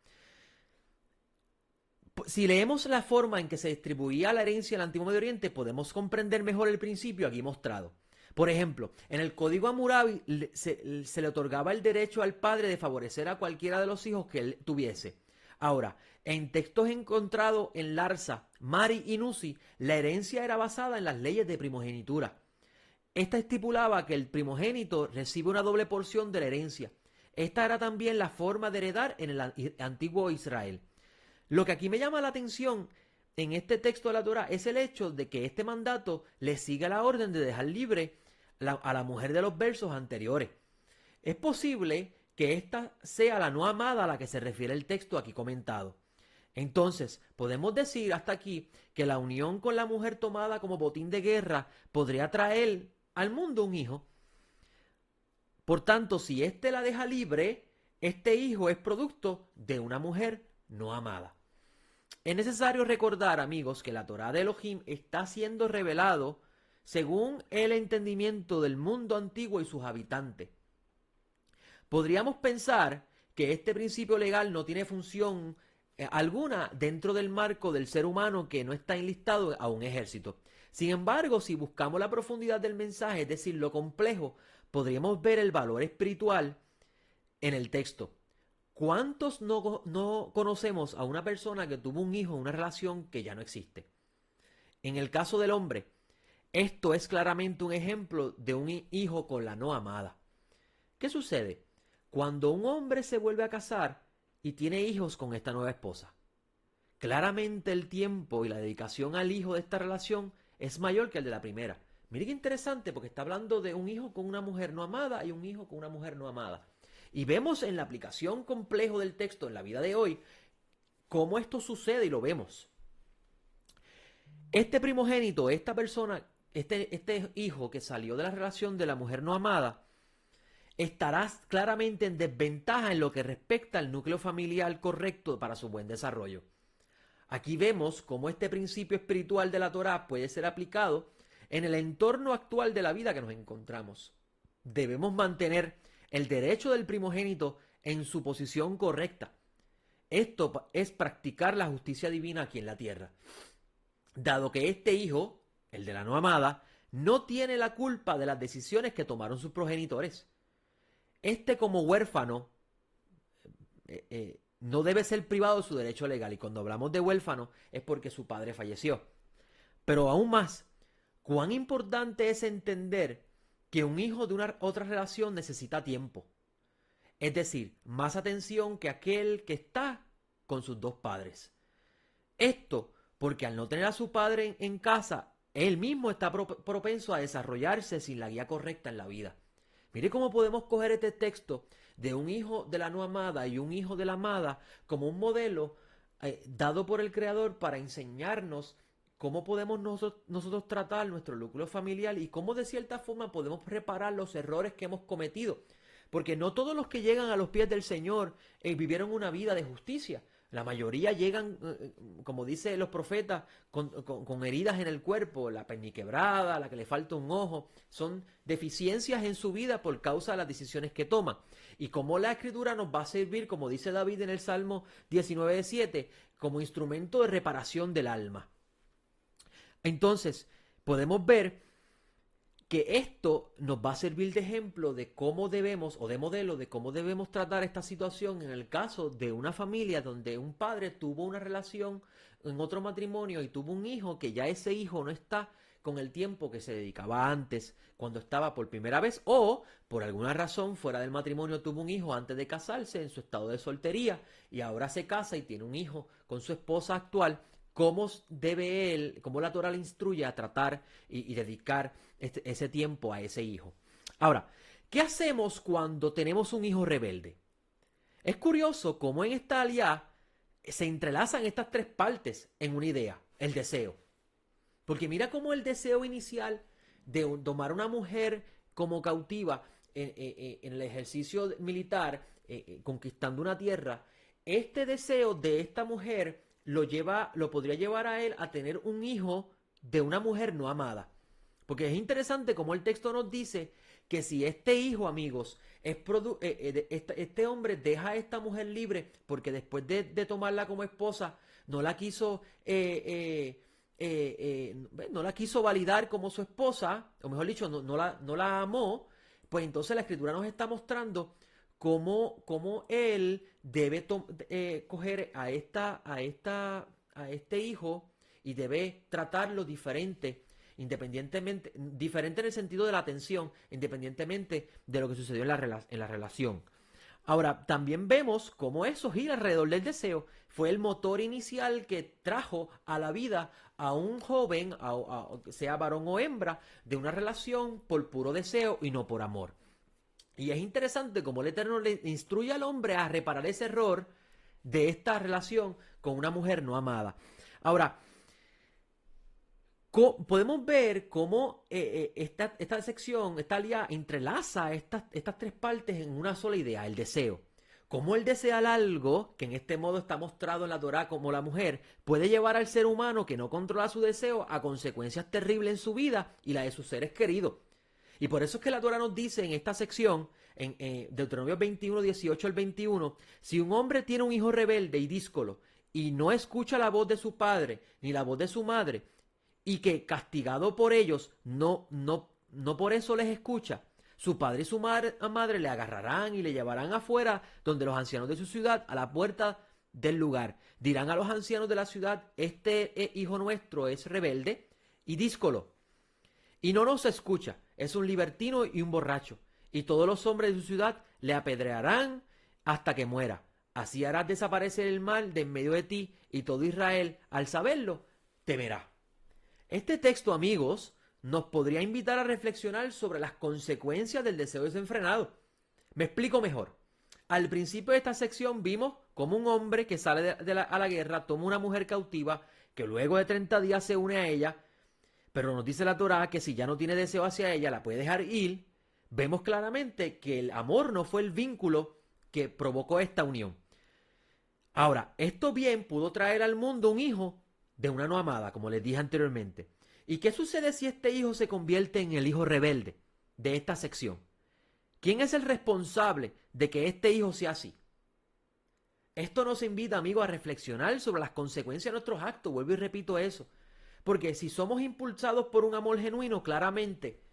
si leemos la forma en que se distribuía la herencia en el antiguo Medio Oriente, podemos comprender mejor el principio aquí mostrado. Por ejemplo, en el Código Hammurabi se le otorgaba el derecho al padre de favorecer a cualquiera de los hijos que él tuviese. Ahora, en textos encontrados en Larsa, Mari y Nusi, la herencia era basada en las leyes de primogenitura. Esta estipulaba que el primogénito recibe una doble porción de la herencia. Esta era también la forma de heredar en el antiguo Israel. Lo que aquí me llama la atención en este texto de la Torá es el hecho de que este mandato le sigue la orden de dejar libre a la mujer de los versos anteriores. Es posible que esta sea la no amada a la que se refiere el texto aquí comentado. Entonces, podemos decir hasta aquí que la unión con la mujer tomada como botín de guerra podría traer al mundo un hijo. Por tanto, si éste la deja libre, este hijo es producto de una mujer no amada. Es necesario recordar, amigos, que la Torá de Elohim está siendo revelado según el entendimiento del mundo antiguo y sus habitantes. Podríamos pensar que este principio legal no tiene función alguna dentro del marco del ser humano que no está enlistado a un ejército. Sin embargo, si buscamos la profundidad del mensaje, es decir, lo complejo, podríamos ver el valor espiritual en el texto. ¿Cuántos no conocemos a una persona que tuvo un hijo en una relación que ya no existe? En el caso del hombre, esto es claramente un ejemplo de un hijo con la no amada. ¿Qué sucede? Cuando un hombre se vuelve a casar y tiene hijos con esta nueva esposa, claramente el tiempo y la dedicación al hijo de esta relación es mayor que el de la primera. Mire qué interesante, porque está hablando de un hijo con una mujer no amada y un hijo con una mujer no amada. Y vemos en la aplicación complejo del texto en la vida de hoy cómo esto sucede y lo vemos. Este primogénito, esta persona, este hijo que salió de la relación de la mujer no amada, estará claramente en desventaja en lo que respecta al núcleo familiar correcto para su buen desarrollo. Aquí vemos cómo este principio espiritual de la Torá puede ser aplicado en el entorno actual de la vida que nos encontramos. Debemos mantener el derecho del primogénito en su posición correcta. Esto es practicar la justicia divina aquí en la tierra. Dado que este hijo, el de la no amada, no tiene la culpa de las decisiones que tomaron sus progenitores. Este como huérfano no debe ser privado de su derecho legal. Y cuando hablamos de huérfano es porque su padre falleció. Pero aún más, cuán importante es entender que un hijo de una otra relación necesita tiempo. Es decir, más atención que aquel que está con sus dos padres. Esto porque al no tener a su padre en casa, él mismo está propenso a desarrollarse sin la guía correcta en la vida. Mire cómo podemos coger este texto de un hijo de la no amada y un hijo de la amada como un modelo dado por el Creador para enseñarnos cómo podemos nosotros tratar nuestro núcleo familiar y cómo de cierta forma podemos reparar los errores que hemos cometido. Porque no todos los que llegan a los pies del Señor vivieron una vida de justicia. La mayoría llegan, como dicen los profetas, con heridas en el cuerpo, la perniquebrada, la que le falta un ojo. Son deficiencias en su vida por causa de las decisiones que toman. Y como la Escritura nos va a servir, como dice David en el Salmo 19:7, como instrumento de reparación del alma. Entonces, podemos ver que esto nos va a servir de ejemplo de cómo debemos, o de modelo de cómo debemos tratar esta situación en el caso de una familia donde un padre tuvo una relación en otro matrimonio y tuvo un hijo que ya ese hijo no está con el tiempo que se dedicaba antes, cuando estaba por primera vez, o por alguna razón fuera del matrimonio tuvo un hijo antes de casarse en su estado de soltería y ahora se casa y tiene un hijo con su esposa actual. ¿Cómo debe él, cómo la Torá le instruye a tratar y dedicar ese tiempo a ese hijo? Ahora, ¿Qué hacemos cuando tenemos un hijo rebelde? Es curioso cómo en esta aliá se entrelazan estas tres partes en una idea, el deseo. Porque mira cómo el deseo inicial de tomar una mujer como cautiva en el ejercicio militar, conquistando una tierra, este deseo de esta mujer lo podría llevar a él a tener un hijo de una mujer no amada. Porque es interesante como el texto nos dice que si este hijo, amigos, este hombre deja a esta mujer libre porque después de tomarla como esposa no la quiso no la quiso validar como su esposa, o mejor dicho, no la amó, pues entonces la escritura nos está mostrando cómo él debe coger a este hijo y debe tratarlo diferente, independientemente, diferente en el sentido de la atención, independientemente de lo que sucedió en la relación. Ahora, también vemos cómo eso gira alrededor del deseo. Fue el motor inicial que trajo a la vida a un joven, sea varón o hembra, de una relación por puro deseo y no por amor. Y es interesante cómo el Eterno le instruye al hombre a reparar ese error de esta relación con una mujer no amada. Ahora, podemos ver cómo esta sección, esta aliá, entrelaza estas tres partes en una sola idea, el deseo. Cómo el desear algo, que en este modo está mostrado en la Torá como la mujer, puede llevar al ser humano que no controla su deseo a consecuencias terribles en su vida y la de sus seres queridos. Y por eso es que la Torá nos dice en esta sección, en Deuteronomio 21, 18 al 21, si un hombre tiene un hijo rebelde y díscolo y no escucha la voz de su padre ni la voz de su madre, y que castigado por ellos no por eso les escucha, su padre y su madre le agarrarán y le llevarán afuera donde los ancianos de su ciudad, a la puerta del lugar. Dirán a los ancianos de la ciudad, este hijo nuestro es rebelde y díscolo, y no nos escucha, es un libertino y un borracho, y todos los hombres de su ciudad le apedrearán hasta que muera. Así harás desaparecer el mal de en medio de ti, y todo Israel, al saberlo, temerá. Este texto, amigos, nos podría invitar a reflexionar sobre las consecuencias del deseo desenfrenado. Me explico mejor. Al principio de esta sección vimos cómo un hombre que sale a la guerra toma una mujer cautiva que luego de 30 días se une a ella, pero nos dice la Torá que si ya no tiene deseo hacia ella la puede dejar ir. Vemos claramente que el amor no fue el vínculo que provocó esta unión. Ahora, esto bien pudo traer al mundo un hijo de una no amada, como les dije anteriormente. ¿Y qué sucede si este hijo se convierte en el hijo rebelde de esta sección? ¿Quién es el responsable de que este hijo sea así? Esto nos invita, amigos, a reflexionar sobre las consecuencias de nuestros actos. Vuelvo y repito eso. Porque si somos impulsados por un amor genuino, claramente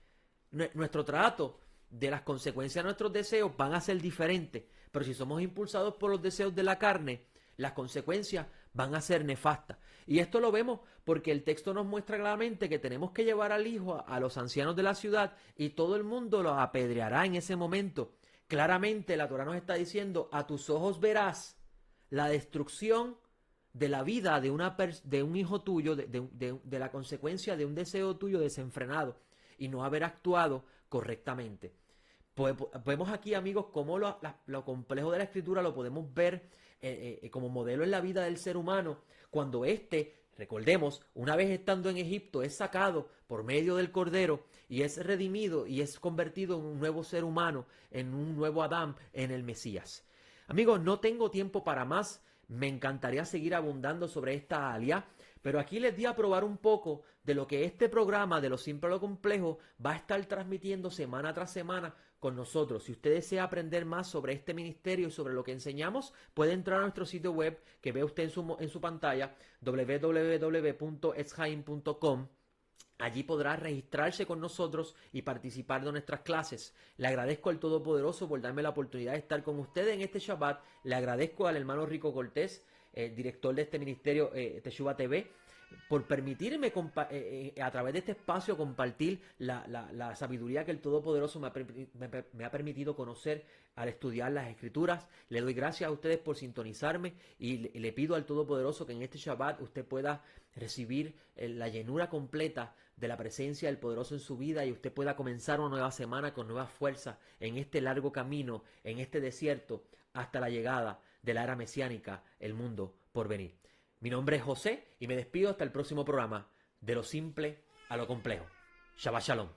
nuestro trato de las consecuencias de nuestros deseos van a ser diferentes. Pero si somos impulsados por los deseos de la carne, las consecuencias van a ser nefastas. Y esto lo vemos porque el texto nos muestra claramente que tenemos que llevar al hijo a los ancianos de la ciudad y todo el mundo lo apedreará en ese momento. Claramente la Torá nos está diciendo, a tus ojos verás la destrucción de la vida de un hijo tuyo, de la consecuencia de un deseo tuyo desenfrenado y no haber actuado correctamente. Pues, vemos aquí, amigos, cómo lo complejo de la escritura lo podemos ver como modelo en la vida del ser humano, cuando recordemos, una vez estando en Egipto, es sacado por medio del Cordero y es redimido y es convertido en un nuevo ser humano, en un nuevo Adán, en el Mesías. Amigos, no tengo tiempo para más. Me encantaría seguir abundando sobre esta aliá, pero aquí les di a probar un poco de lo que este programa de Lo Simple a lo Complejo va a estar transmitiendo semana tras semana con nosotros. Si usted desea aprender más sobre este ministerio y sobre lo que enseñamos, puede entrar a nuestro sitio web que ve usted en su pantalla, www.etzhaim.com. Allí podrá registrarse con nosotros y participar de nuestras clases. Le agradezco al Todopoderoso por darme la oportunidad de estar con ustedes en este Shabbat. Le agradezco al hermano Rico Cortés, director de este ministerio Teshuvah TV, por permitirme a través de este espacio compartir la sabiduría que el Todopoderoso me ha permitido conocer al estudiar las Escrituras. Le doy gracias a ustedes por sintonizarme y le pido al Todopoderoso que en este Shabbat usted pueda recibir la llenura completa de la presencia del Poderoso en su vida y usted pueda comenzar una nueva semana con nuevas fuerzas en este largo camino, en este desierto, hasta la llegada de la era mesiánica, el mundo por venir. Mi nombre es José y me despido hasta el próximo programa, de lo simple a lo complejo. Shabbat Shalom.